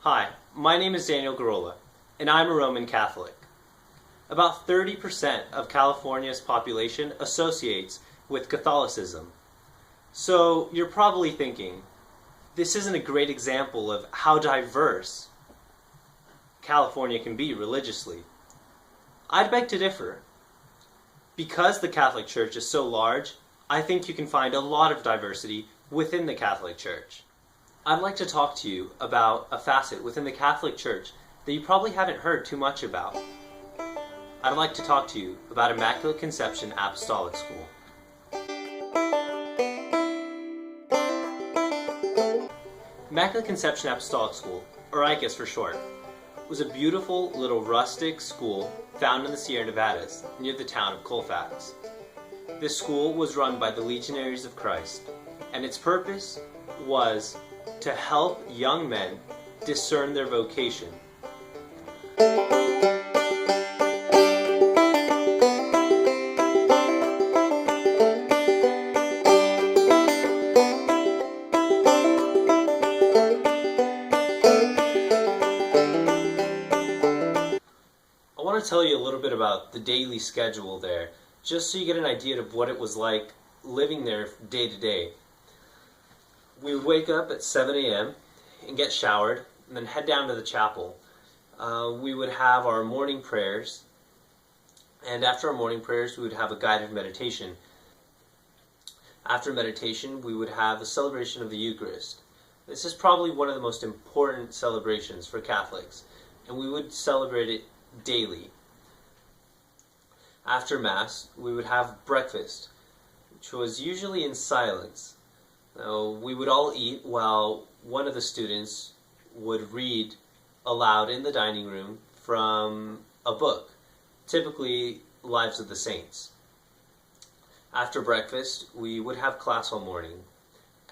Hi, my name is Daniel Gurrola, and I'm a Roman Catholic. About 30% of California's population associates with Catholicism. So you're probably thinking, this isn't a great example of how diverse California can be religiously. I'd beg to differ. Because the Catholic Church is so large, I think you can find a lot of diversity within the Catholic Church. I'd like to talk to you about a facet within the Catholic Church that you probably haven't heard too much about. I'd like to talk to you about Immaculate Conception Apostolic School. Immaculate Conception Apostolic School, or ICAS for short, was a beautiful little rustic school found in the Sierra Nevadas near the town of Colfax. This school was run by the Legionaries of Christ, and its purpose was to help young men discern their vocation. I want to tell you a little bit about the daily schedule there, just so you get an idea of what it was like living there day to day. We would wake up at 7 a.m. and get showered, and then head down to the chapel. We would have our morning prayers, and after our morning prayers we would have a guided meditation. After meditation we would have a celebration of the Eucharist. This is probably one of the most important celebrations for Catholics, and we would celebrate it daily. After Mass we would have breakfast, which was usually in silence. We would all eat while one of the students would read aloud in the dining room from a book, typically Lives of the Saints. After breakfast, we would have class all morning,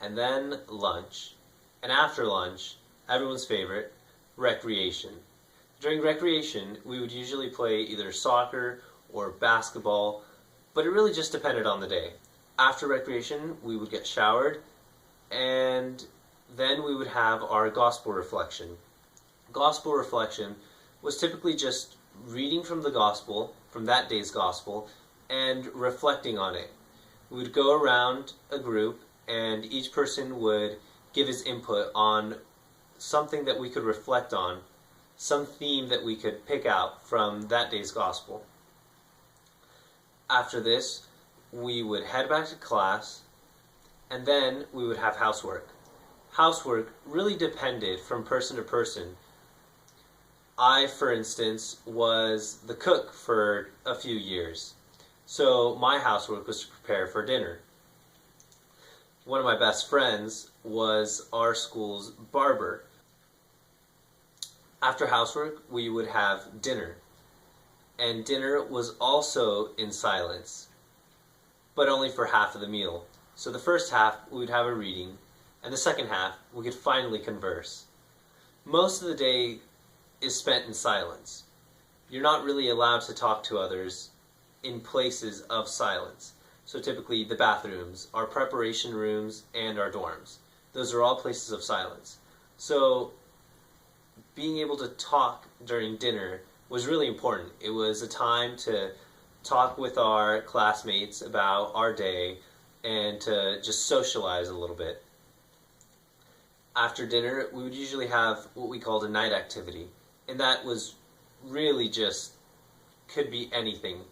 and then lunch, and after lunch, everyone's favorite, recreation. During recreation, we would usually play either soccer or basketball, but it really just depended on the day. After recreation, we would get showered, and then we would have our gospel reflection. Gospel reflection was typically just reading from the gospel, from that day's gospel, and reflecting on it. We would go around a group, and each person would give his input on something that we could reflect on, some theme that we could pick out from that day's gospel. After this, we would head back to class, and then we would have housework. Housework really depended from person to person. I, for instance, was the cook for a few years, so my housework was to prepare for dinner. One of my best friends was our school's barber. After housework, we would have dinner, and dinner was also in silence, but only for half of the meal. So the first half, we would have a reading, and the second half, we could finally converse. Most of the day is spent in silence. You're not really allowed to talk to others in places of silence. So typically the bathrooms, our preparation rooms, and our dorms. Those are all places of silence. So being able to talk during dinner was really important. It was a time to talk with our classmates about our day, and to just socialize a little bit. After dinner, we would usually have what we called a night activity, and that was really just, could be anything.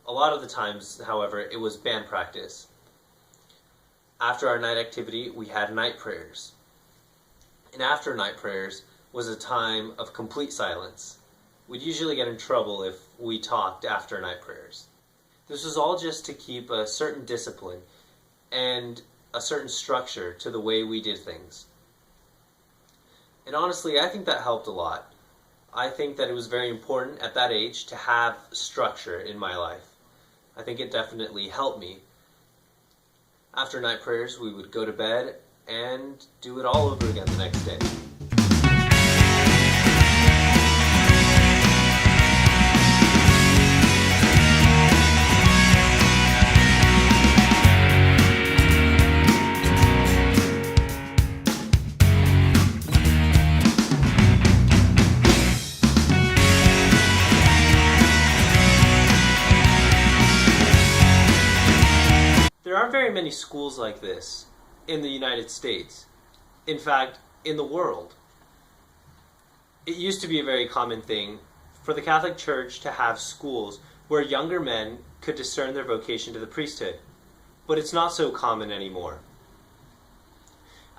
A lot of the times, however, it was band practice. After our night activity, we had night prayers. And after night prayers was a time of complete silence. We'd usually get in trouble if we talked after night prayers. This was all just to keep a certain discipline and a certain structure to the way we did things. And honestly, I think that helped a lot. I think that it was very important at that age to have structure in my life. I think it definitely helped me. After night prayers, we would go to bed and do it all over again the next day. very many schools like this in the United States. In fact, in the world. It used to be a very common thing for the Catholic Church to have schools where younger men could discern their vocation to the priesthood. But it's not so common anymore.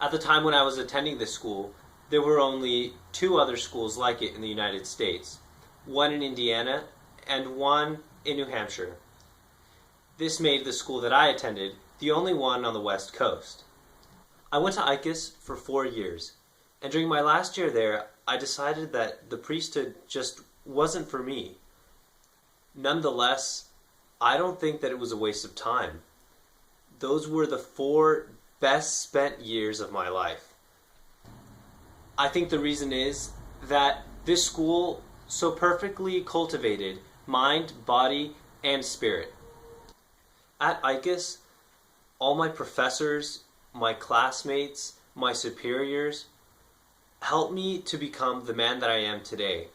At the time when I was attending this school, there were only 2 other schools like it in the United States, one in Indiana and one in New Hampshire. This made the school that I attended the only one on the West Coast. I went to ICUS for 4 years, and during my last year there, I decided that the priesthood just wasn't for me. Nonetheless, I don't think that it was a waste of time. Those were the 4 best spent years of my life. I think the reason is that this school so perfectly cultivated mind, body, and spirit. At ICUS, all my professors, my classmates, my superiors helped me to become the man that I am today.